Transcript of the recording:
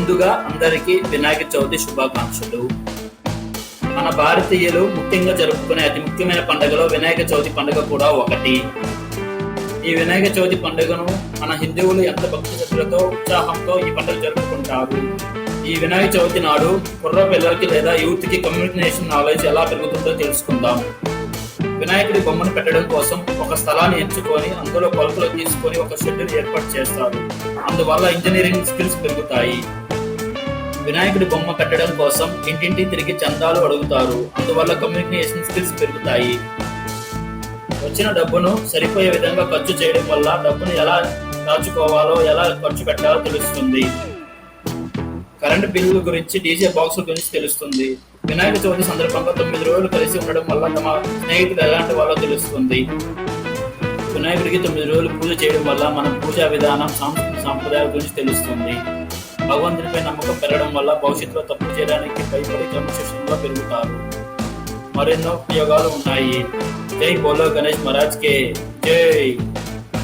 ముందుగా అందరికీ వినాయక చవితి శుభాకాంక్షలు. మన భారతీయులు ముఖ్యంగా జరుపుకునే అతి ముఖ్యమైన పండుగలో వినాయక చవితి పండుగ కూడా ఒకటి. ఈ వినాయక చవితి పండుగను మన హిందువులు ఎంత భక్తి శ్రద్ధలతో ఉత్సాహంతో ఈ పండుగ జరుపుకుంటారు. ఈ వినాయక చవితి నాడు కుర్ర పిల్లలకి లేదా యూత్ కి కమ్యూనికేషన్ నాలెడ్జ్ ఎలా పెరుగుతుందో తెలుసుకుందాం. వినాయకుడి బొమ్మను పెట్టడం కోసం ఒక స్థలాన్ని ఎంచుకొని అందులో కొలతలు తీసుకొని ఒక షెడ్యూల్ ఏర్పాటు చేస్తారు. అందువల్ల ఇంజనీరింగ్ స్కిల్స్ పెరుగుతాయి. వినాయకుడి బొమ్మ పెట్టడం కోసం ఇంటింటి తిరిగి చందాలు అడుగుతారు. అందువల్ల కమ్యూనికేషన్ స్కిల్స్ పెరుగుతాయి. వచ్చిన డబ్బును సరిపోయే విధంగా ఖర్చు చేయడం వల్ల డబ్బును ఎలా దాచుకోవాలో ఎలా ఖర్చు పెట్టాలో తెలుస్తుంది. కరెంటు బిల్లుల గురించి, డీజే బాక్సుల గురించి తెలుస్తుంది. వినాయక చవితి సందర్భంగా 9 రోజులు కలిసి ఉండడం వల్ల తమ స్నేహితులు ఎలాంటి వాళ్ళో తెలుస్తుంది. వినాయకుడికి 9 రోజులు పూజ చేయడం వల్ల మన పూజా విధానం, సాంప్రదాయాల గురించి తెలుస్తుంది. భగవంతునిపై నమ్మకం పెరగడం వల్ల భవిష్యత్తులో తప్పు చేయడానికి భయపడి క్రమశిక్షణలో పెరుగుతారు. మరెన్నో ఉపయోగాలు ఉన్నాయి. జై బోలో గణేష్ మహారాజ్ కే జై.